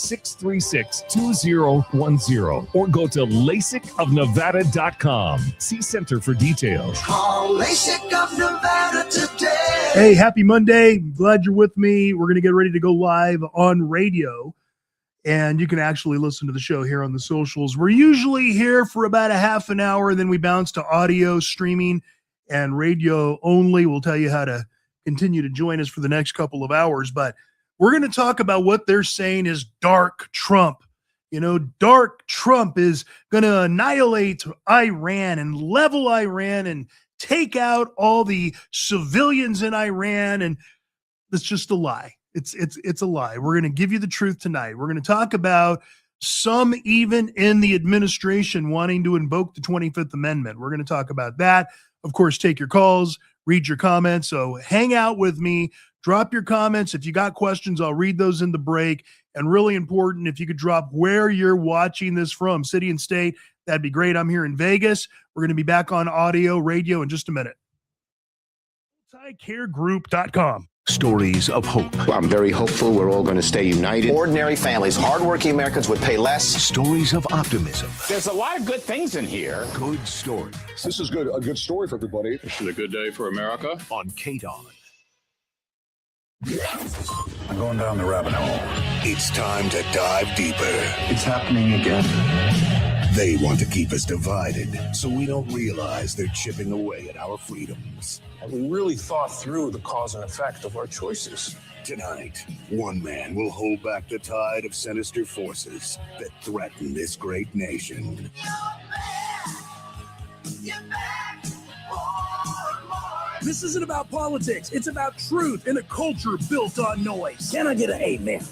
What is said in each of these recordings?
888-636-2010 or go to LASIKofNevada.com. See Center for details. Call LASIK of Nevada today. Hey, happy Monday. Glad you're with me. We're going to get ready to go live on radio, and you can actually listen to the show here on the socials. We're usually here for about a half an hour, and then we bounce to audio streaming and radio only. We'll tell you how to continue to join us for the next couple of hours, but we're going to talk about what they're saying is dark Trump. You know, dark Trump is going to annihilate Iran and level Iran and take out all the civilians in Iran. And it's just a lie. It's a lie. We're going to give you the truth tonight. We're going to talk about some even in the administration wanting to invoke the 25th Amendment. We're going to talk about that. Of course, take your calls, read your comments. So hang out with me. Drop your comments. If you got questions, I'll read those in the break. And really important, if you could drop where you're watching this from, city and state, that'd be great. I'm here in Vegas. We're going to be back on audio, radio in just a minute. MultiCareGroup.com. Stories of hope. I'm very hopeful we're all going to stay united. Ordinary families, hardworking Americans would pay less. Stories of optimism. There's a lot of good things in here. Good stories. This is good. A good story for everybody. This is a good day for America. On KDON. I'm going down the rabbit hole. It's time to dive deeper. It's happening again. They want to keep us divided so we don't realize they're chipping away at our freedoms. And we really thought through the cause and effect of our choices. Tonight, one man will hold back the tide of sinister forces that threaten this great nation. This isn't about politics. It's about truth in a culture built on noise. Can I get an amen?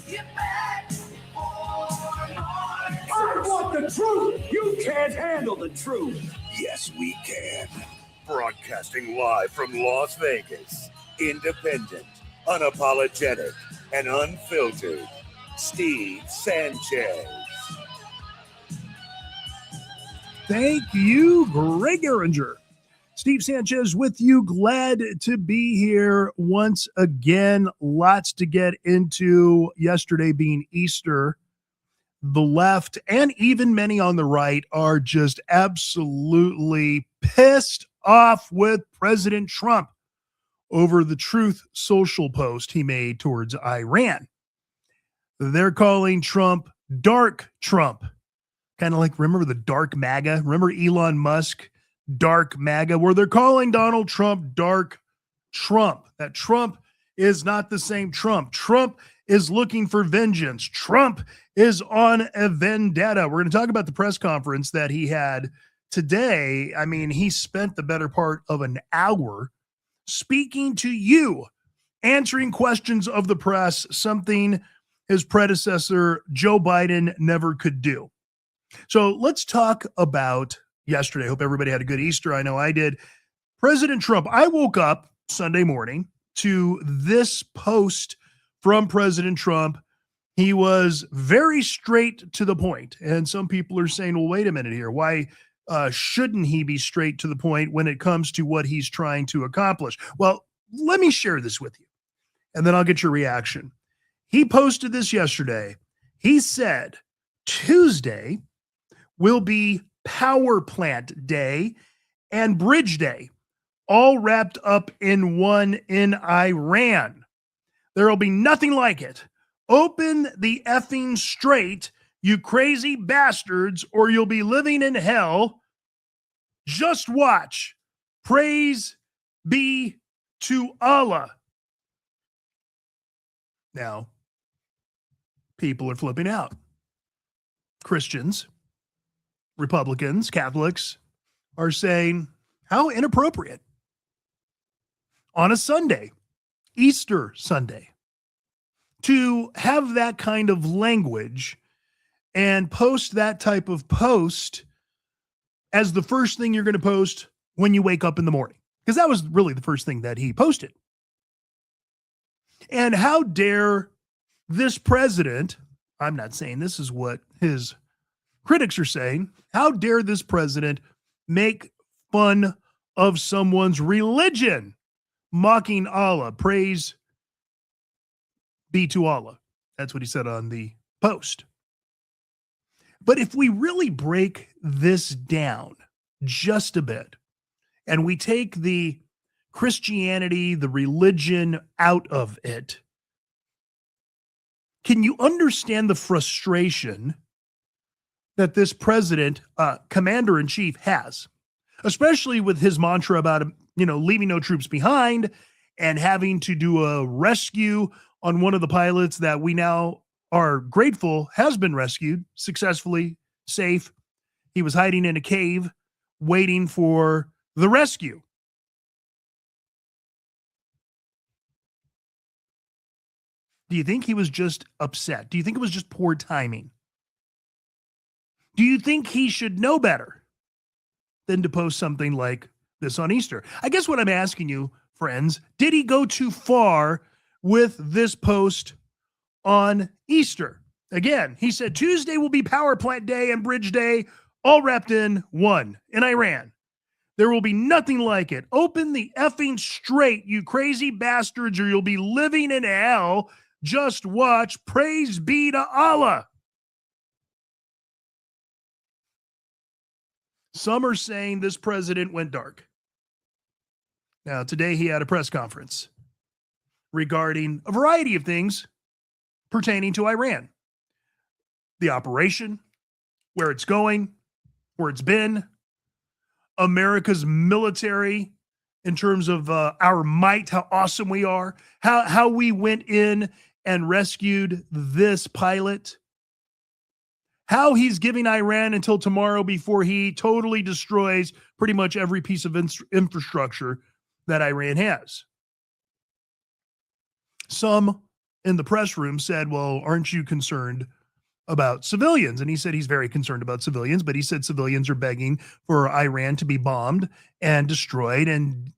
I want the truth. You can't handle the truth. Yes, we can. Broadcasting live from Las Vegas. Independent, unapologetic, and unfiltered. Steve Sanchez. Thank you, Greg Eringer. Steve Sanchez with you. Glad to be here once again. Lots to get into. Yesterday being Easter. The left and even many on the right are just absolutely pissed off with President Trump over the Truth Social post he made towards Iran. They're calling Trump dark Trump. Kind of like, remember the dark MAGA? Remember Elon Musk? Dark MAGA, where they're calling Donald Trump dark Trump. That Trump is not the same Trump. Trump is looking for vengeance. Trump is on a vendetta. We're going to talk about the press conference that he had today. I mean, he spent the better part of an hour speaking to you, answering questions of the press, something his predecessor, Joe Biden, never could do. So let's talk about yesterday. Hope everybody had a good Easter. I know I did. President Trump, I woke up Sunday morning to this post from President Trump. He was very straight to the point. And some people are saying, well, wait a minute here. Why shouldn't he be straight to the point when it comes to what he's trying to accomplish? Well, let me share this with you, and then I'll get your reaction. He posted this yesterday. He said Tuesday will be Power Plant Day and Bridge Day, all wrapped up in one in Iran. There will be nothing like it. Open the effing straight, you crazy bastards, or you'll be living in hell. Just watch. Praise be to Allah. Now, people are flipping out. Christians, Republicans, Catholics are saying, how inappropriate. On a Sunday, Easter Sunday, to have that kind of language and post that type of post as the first thing you're going to post when you wake up in the morning. Because that was really the first thing that he posted. And how dare this president, I'm not saying this is what his critics are saying, how dare this president make fun of someone's religion, mocking Allah, praise be to Allah. That's what he said on the post. But if we really break this down just a bit, and we take the Christianity, the religion out of it, can you understand the frustration that this president, commander-in-chief, has, especially with his mantra about, leaving no troops behind and having to do a rescue on one of the pilots that we now are grateful has been rescued successfully, safe. He was hiding in a cave waiting for the rescue. Do you think he was just upset? Do you think it was just poor timing? Do you think he should know better than to post something like this on Easter? I guess what I'm asking you, friends, did he go too far with this post on Easter? Again, he said Tuesday will be Power Plant Day and Bridge Day, all wrapped in one in Iran. There will be nothing like it. Open the effing straight, you crazy bastards, or you'll be living in hell. Just watch. Praise be to Allah. Some are saying this president went dark. Now, today he had a press conference regarding a variety of things pertaining to Iran. The operation, where it's going, where it's been, America's military in terms of our might, how awesome we are, how we went in and rescued this pilot, how he's giving Iran until tomorrow before he totally destroys pretty much every piece of infrastructure that Iran has. Some in the press room said, well, aren't you concerned about civilians? And he said he's very concerned about civilians, but he said civilians are begging for Iran to be bombed and destroyed and,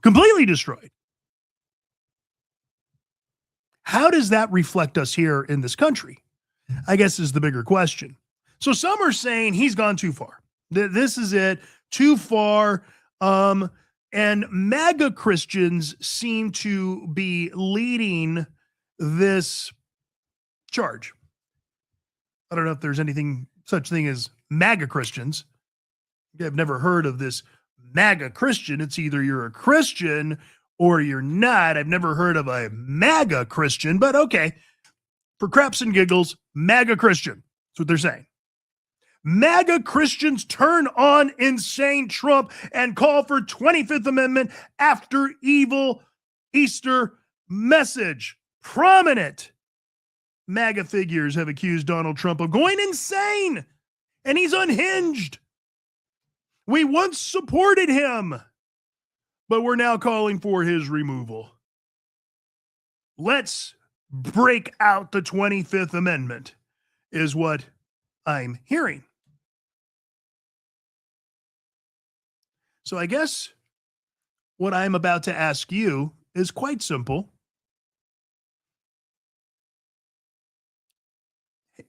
completely destroyed. How does that reflect us here in this country? I guess is the bigger question. So some are saying he's gone too far. This is it, too far. And MAGA Christians seem to be leading this charge. I don't know if there's anything such thing as MAGA Christians. I've never heard of this MAGA Christian. It's either you're a Christian or you're not. I've never heard of a MAGA Christian, but okay. For craps and giggles, MAGA Christian. That's what they're saying. MAGA Christians turn on insane Trump and call for 25th Amendment after evil Easter message. Prominent MAGA figures have accused Donald Trump of going insane, and he's unhinged. We once supported him, but we're now calling for his removal. Let's break out the 25th Amendment, is what I'm hearing. So I guess what I'm about to ask you is quite simple.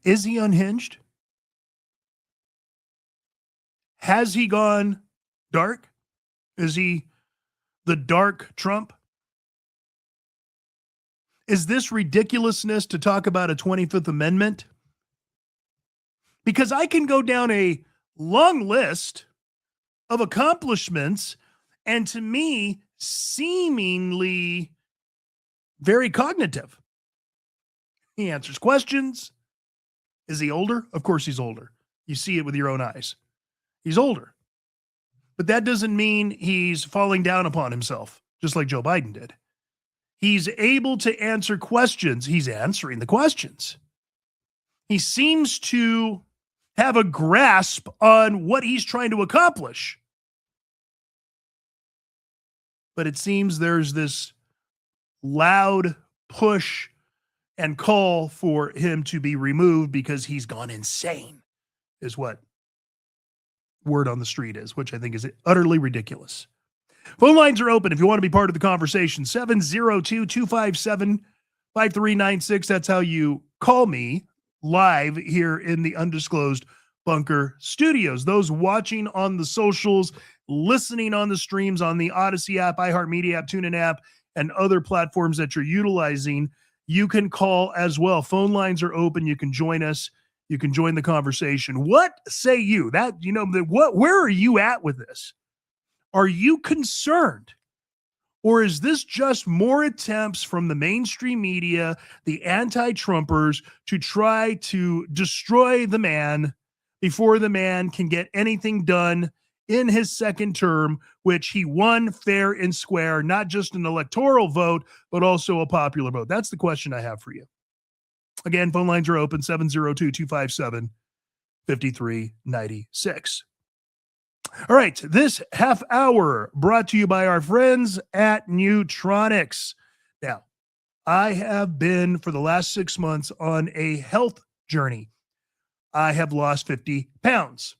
Is he unhinged? Has he gone dark? Is he the dark Trump? Is this ridiculousness to talk about a 25th Amendment? Because I can go down a long list of accomplishments and, to me, seemingly very cognitive. He answers questions. Is he older? Of course he's older. You see it with your own eyes. He's older. But that doesn't mean he's falling down upon himself, just like Joe Biden did. He's able to answer questions. He's answering the questions. He seems to have a grasp on what he's trying to accomplish. But it seems there's this loud push and call for him to be removed because he's gone insane, is what word on the street is, which I think is utterly ridiculous. Phone lines are open if you want to be part of the conversation. 702-257-5396. That's how you call me live here in the Undisclosed Bunker Studios. Those watching on the socials, listening on the streams on the Odyssey app, iHeartMedia app, TuneIn app, and other platforms that you're utilizing, you can call as well. Phone lines are open. You can join us. You can join the conversation. What say you? Where are you at with this? Are you concerned? Or is this just more attempts from the mainstream media, the anti-Trumpers, to try to destroy the man before the man can get anything done in his second term, which he won fair and square, not just an electoral vote, but also a popular vote? That's the question I have for you. Again, phone lines are open, 702-257-5396. All right, this half hour brought to you by our friends at Nutronics. Now, I have been for the last 6 months on a health journey. I have lost 50 pounds.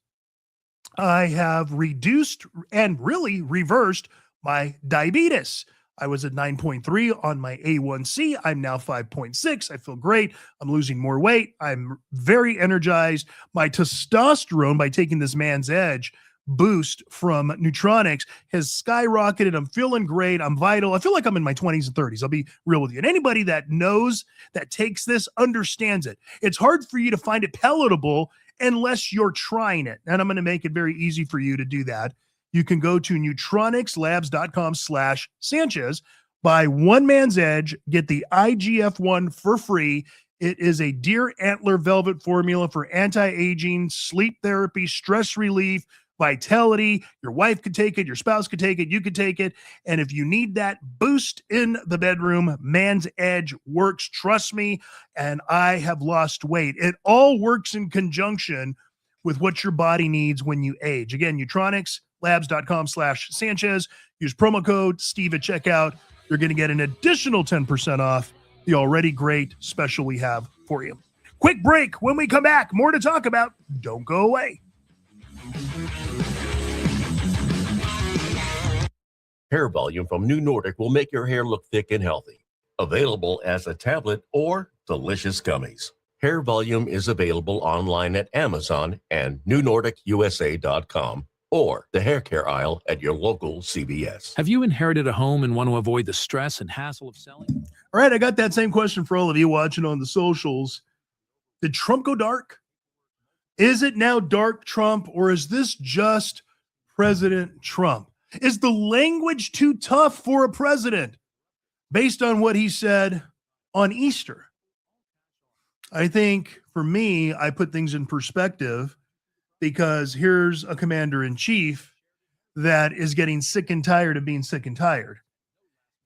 I have reduced and really reversed my diabetes. I was at 9.3 on my A1C. I'm now 5.6. I feel great. I'm losing more weight. I'm very energized. My testosterone, by taking this Man's Edge boost from Nutronics, has skyrocketed. I'm feeling great. I'm vital. I feel like I'm in my 20s and 30s. I'll be real with you. And anybody that knows, that takes this, understands it. It's hard for you to find it palatable unless you're trying it. And I'm going to make it very easy for you to do that. You can go to nutronicslabs.com/Sanchez, buy one Man's Edge, get the IGF-1 for free. It is a deer antler velvet formula for anti-aging, sleep therapy, stress relief, vitality. Your wife could take it. Your spouse could take it. You could take it. And if you need that boost in the bedroom, Man's Edge works. Trust me. And I have lost weight. It all works in conjunction with what your body needs when you age. Again, nutronicslabs.com/Sanchez. Use promo code Steve at checkout. You're going to get an additional 10% off the already great special we have for you. Quick break. When we come back, more to talk about. Don't go away. Hair Volume from New Nordic will make your hair look thick and healthy. Available as a tablet or delicious gummies. Hair Volume is available online at Amazon and newnordicusa.com or the hair care aisle at your local CVS. Have you inherited a home and want to avoid the stress and hassle of selling? All right, I got that same question for all of you watching on the socials. Did Trump go dark? Is it now dark Trump, or is this just President Trump? Is the language too tough for a president based on what he said on Easter? I think for me, I put things in perspective because here's a commander-in-chief that is getting sick and tired of being sick and tired.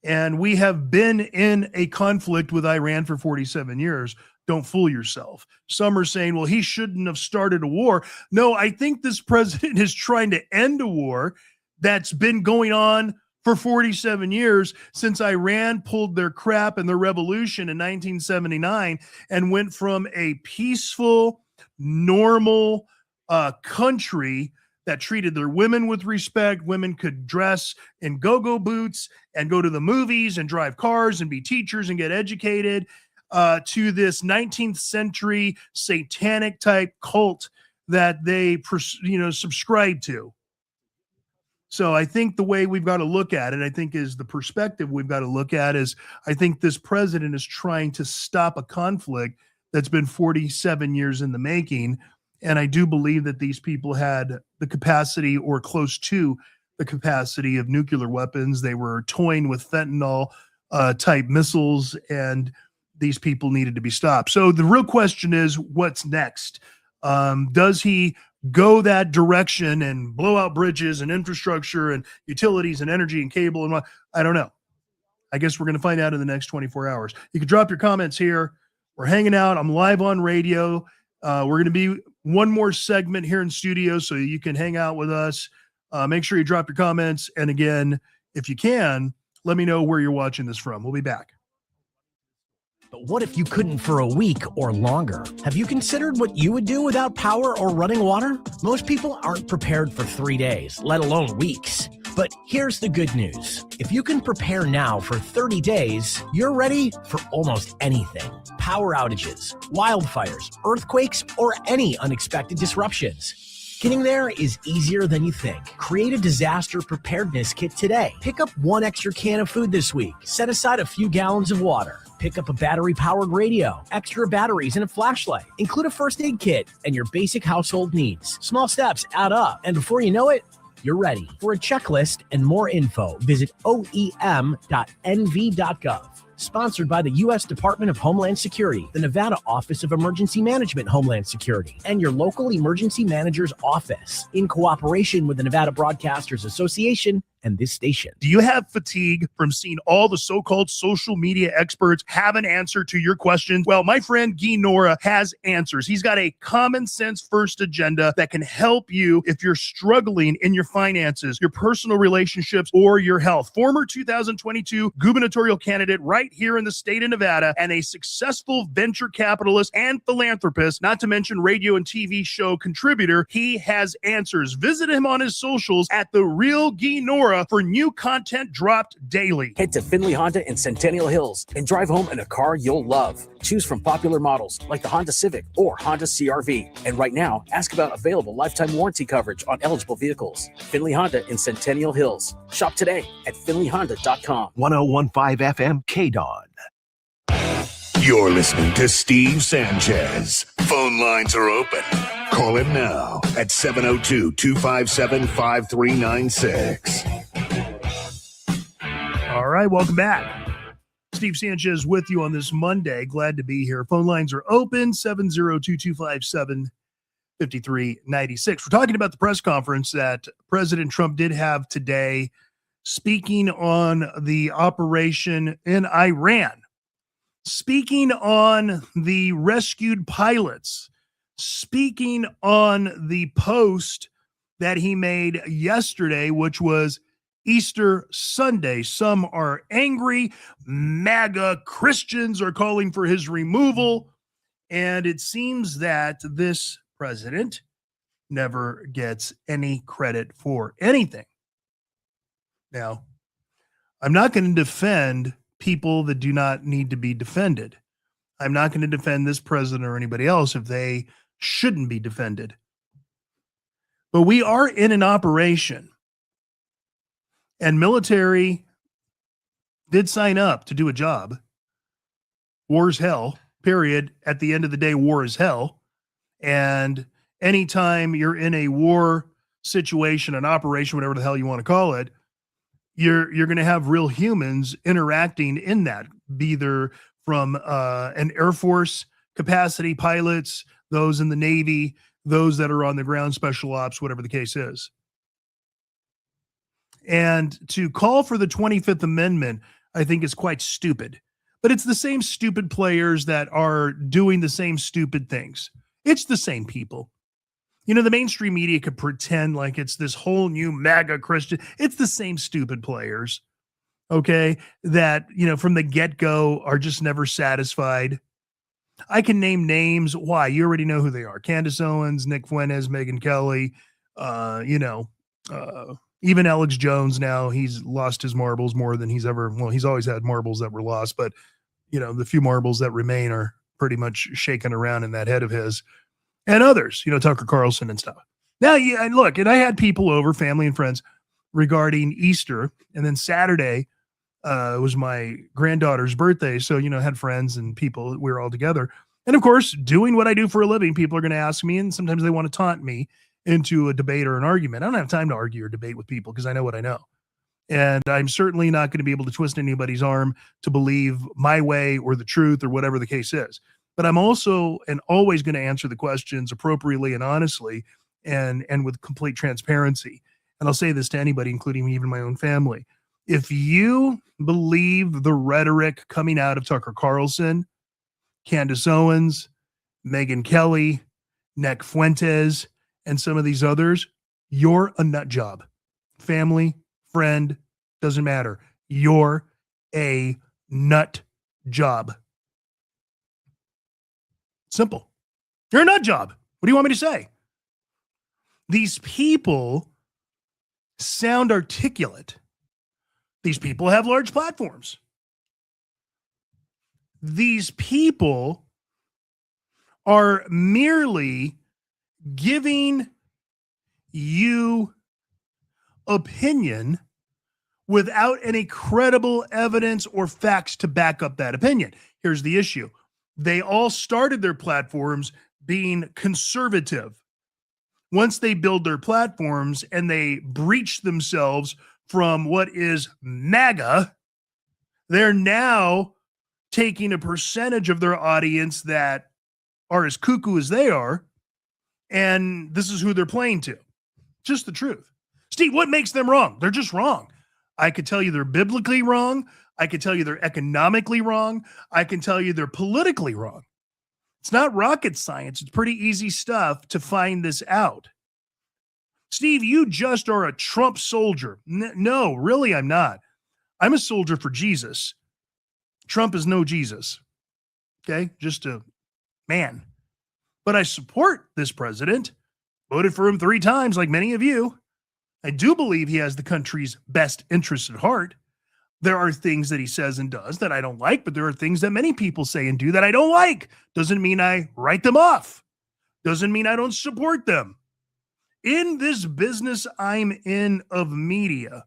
And we have been in a conflict with Iran for 47 years. Don't fool yourself. Some are saying, well, he shouldn't have started a war. No, I think this president is trying to end a war that's been going on for 47 years since Iran pulled their crap and their revolution in 1979 and went from a peaceful, normal country that treated their women with respect. Women could dress in go-go boots and go to the movies and drive cars and be teachers and get educated, to this 19th century satanic type cult that they subscribe to. So I think the way we've got to look at it, I think, is the perspective we've got to look at is, I think this president is trying to stop a conflict that's been 47 years in the making. And I do believe that these people had the capacity, or close to the capacity, of nuclear weapons. They were toying with fentanyl type missiles, and these people needed to be stopped. So the real question is, what's next? Does he go that direction and blow out bridges and infrastructure and utilities and energy and cable and what? I don't know. I guess we're going to find out in the next 24 hours. You can drop your comments here. We're hanging out. I'm live on radio. We're going to be one more segment here in studio, so you can hang out with us. Make sure you drop your comments. And again, if you can, let me know where you're watching this from. We'll be back. But what if you couldn't for a week or longer? Have you considered what you would do without power or running water? Most people aren't prepared for 3 days, let alone weeks. But here's the good news. If you can prepare now for 30 days, you're ready for almost anything. Power outages, wildfires, earthquakes, or any unexpected disruptions. Getting there is easier than you think. Create a disaster preparedness kit today. Pick up one extra can of food this week. Set aside a few gallons of water. Pick up a battery-powered radio, extra batteries, and a flashlight. Include a first aid kit and your basic household needs. Small steps add up, and before you know it, you're ready. For a checklist and more info, visit oem.nv.gov. Sponsored by the U.S. Department of Homeland Security, the Nevada Office of Emergency Management Homeland Security, and your local emergency manager's office, in cooperation with the Nevada Broadcasters Association and this station. Do you have fatigue from seeing all the so-called social media experts have an answer to your questions? Well, my friend Guy Nora has answers. He's got a common sense first agenda that can help you if you're struggling in your finances, your personal relationships, or your health. Former 2022 gubernatorial candidate right here in the state of Nevada, and a successful venture capitalist and philanthropist, not to mention radio and TV show contributor. He has answers. Visit him on his socials at The Real Guy Nora for new content dropped daily. Head to Finley Honda in Centennial Hills and drive home in a car you'll love. Choose from popular models like the Honda Civic or Honda CR-V. And right now, ask about available lifetime warranty coverage on eligible vehicles. Finley Honda in Centennial Hills. Shop today at finleyhonda.com. 101.5 FM KDON. You're listening to Steve Sanchez. Phone lines are open. Call him now at 702-257-5396. All right, welcome back. Steve Sanchez with you on this Monday. Glad to be here. Phone lines are open, 702-257-5396. We're talking about the press conference that President Trump did have today, speaking on the operation in Iran, speaking on the rescued pilots, speaking on the post that he made yesterday, which was Easter Sunday. Some are angry. MAGA Christians are calling for his removal. And it seems that this president never gets any credit for anything. Now, I'm not going to defend people that do not need to be defended. I'm not going to defend this president or anybody else if they shouldn't be defended. But we are in an operation, and military did sign up to do a job. War's hell, period. At the end of the day, war is hell. And anytime you're in a war situation, an operation, whatever the hell you want to call it, you're going to have real humans interacting in that, be either from an Air Force capacity, pilots, those in the Navy, those that are on the ground, special ops, whatever the case is. And to call for the 25th Amendment, I think is quite stupid. But it's the same stupid players that are doing the same stupid things. It's the same people. You know, the mainstream media could pretend like it's this whole new MAGA Christian. It's the same stupid players, okay, that, you know, from the get-go are just never satisfied. I can name names. Why? You already know who they are. Candace Owens, Nick Fuentes, Megyn Kelly, even Alex Jones now. He's lost his marbles more than he's ever, well, he's always had marbles that were lost, but, you know, the few marbles that remain are pretty much shaking around in that head of his. And others, you know, Tucker Carlson and stuff. Now, yeah, and look, and I had people over, family and friends, regarding Easter. And then Saturday was my granddaughter's birthday. So, you know, had friends and people. We were all together. And of course, doing what I do for a living, people are going to ask me, and sometimes they want to taunt me into a debate or an argument. I don't have time to argue or debate with people because I know what I know. And I'm certainly not going to be able to twist anybody's arm to believe my way or the truth or whatever the case is. But I'm also and always going to answer the questions appropriately and honestly and with complete transparency. And I'll say this to anybody, including even my own family. If you believe the rhetoric coming out of Tucker Carlson, Candace Owens, Megyn Kelly, Nick Fuentes, and some of these others, you're a nut job. Family, friend, doesn't matter. You're a nut job. Simple. You're a nut job. What do you want me to say? These people sound articulate. These people have large platforms. These people are merely giving you opinion without any credible evidence or facts to back up that opinion. Here's the issue. They all started their platforms being conservative. Once they build their platforms and they breach themselves from what is MAGA, they're now taking a percentage of their audience that are as cuckoo as they are, and this is who they're playing to. Just the truth. Steve, what makes them wrong? They're just wrong. I could tell you they're biblically wrong. I could tell you they're economically wrong. I can tell you they're politically wrong. It's not rocket science. It's pretty easy stuff to find this out. Steve, you just are a Trump soldier. No, really, I'm not. I'm a soldier for Jesus. Trump is no Jesus. Okay? Just a man. But I support this president. Voted for him 3 times, like many of you. I do believe he has the country's best interests at heart. There are things that he says and does that I don't like, but there are things that many people say and do that I don't like. Doesn't mean I write them off. Doesn't mean I don't support them. In this business I'm in of media,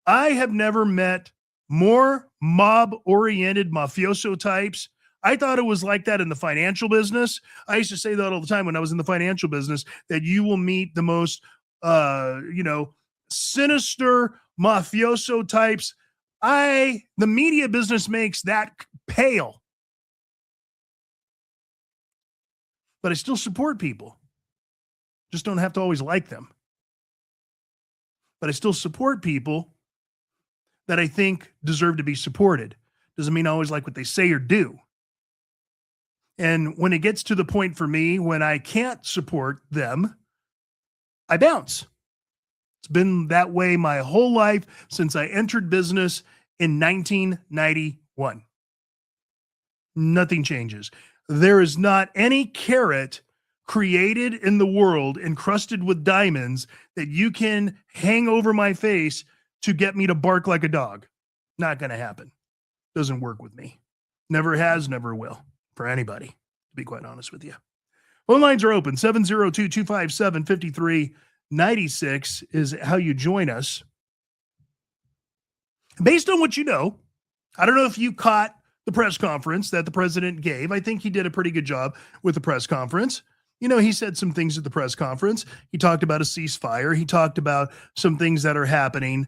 I have never met more mob-oriented mafioso types. I thought it was like that in the financial business. I used to say that all the time when I was in the financial business, that you will meet the most, sinister mafioso types. The media business makes that pale. But I still support people. Just don't have to always like them. But I still support people that I think deserve to be supported. Doesn't mean I always like what they say or do. And when it gets to the point for me when I can't support them, I bounce. It's been that way my whole life since I entered business in 1991. Nothing changes. There is not any carrot created in the world encrusted with diamonds that you can hang over my face to get me to bark like a dog. Not going to happen. Doesn't work with me. Never has, never will for anybody, to be quite honest with you. Phone lines are open. 702-257-5396 is how you join us. Based on what you know, I don't know if you caught the press conference that the president gave. I think he did a pretty good job with the press conference. You know, he said some things at the press conference. He talked about a ceasefire. He talked about some things that are happening,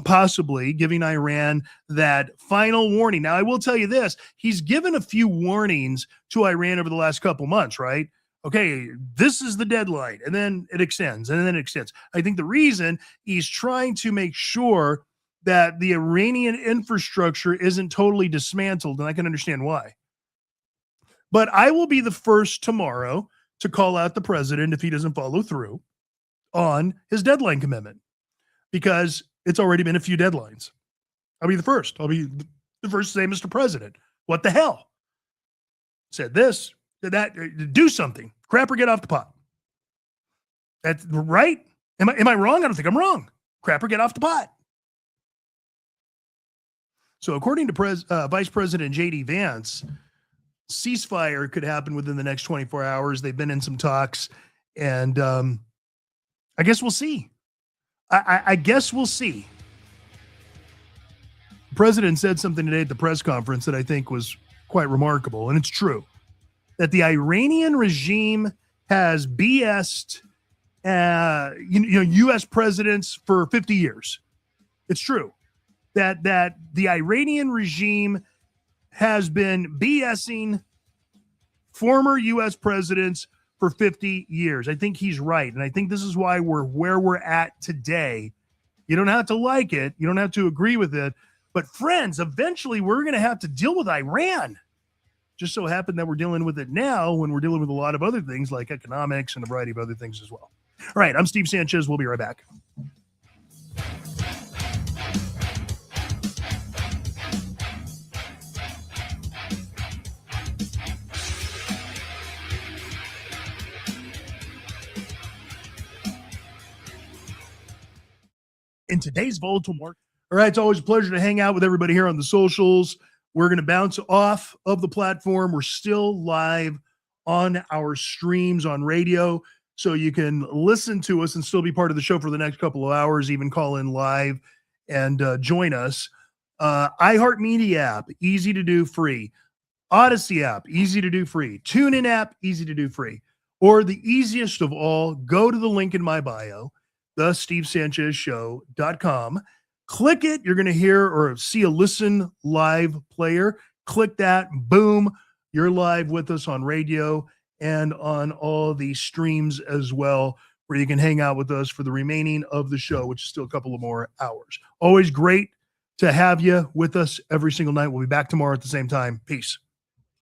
possibly giving Iran that final warning. Now, I will tell you this. He's given a few warnings to Iran over the last couple months, right? Okay, this is the deadline, and then it extends, and then it extends. I think the reason he's trying to make sure that the Iranian infrastructure isn't totally dismantled, and I can understand why. But I will be the first tomorrow to call out the president if he doesn't follow through on his deadline commitment, because it's already been a few deadlines. I'll be the first. I'll be the first to say, Mr. President, what the hell? Said this, did that, do something. Crap or get off the pot. That's right. Am I wrong? I don't think I'm wrong. Crap or get off the pot. So according to Vice President J.D. Vance, ceasefire could happen within the next 24 hours. They've been in some talks, and I guess we'll see. I guess we'll see. The president said something today at the press conference that I think was quite remarkable, and it's true, that the Iranian regime has BS'd U.S. presidents for 50 years. It's true that the Iranian regime has been BSing former U.S. presidents for 50 years. I think he's right. And I think this is why we're where we're at today. You don't have to like it. You don't have to agree with it. But friends, eventually we're going to have to deal with Iran. Just so happened that we're dealing with it now when we're dealing with a lot of other things like economics and a variety of other things as well. All right, I'm Steve Sanchez. We'll be right back. In today's volatile market. All right, it's always a pleasure to hang out with everybody here on the socials. We're going to bounce off of the platform. We're still live on our streams on radio. so you can listen to us and still be part of the show for the next couple of hours, even call in live and join us. iHeartMedia app, easy to do, free. Odyssey app, easy to do, free. TuneIn app, easy to do, free. Or the easiest of all, go to the link in my bio, thestevesanchezshow.com. Click it. You're going to hear or see a listen live player. Click that. Boom. You're live with us on radio and on all the streams as well, where you can hang out with us for the remaining of the show, which is still a couple of more hours. Always great to have you with us every single night. We'll be back tomorrow at the same time. Peace.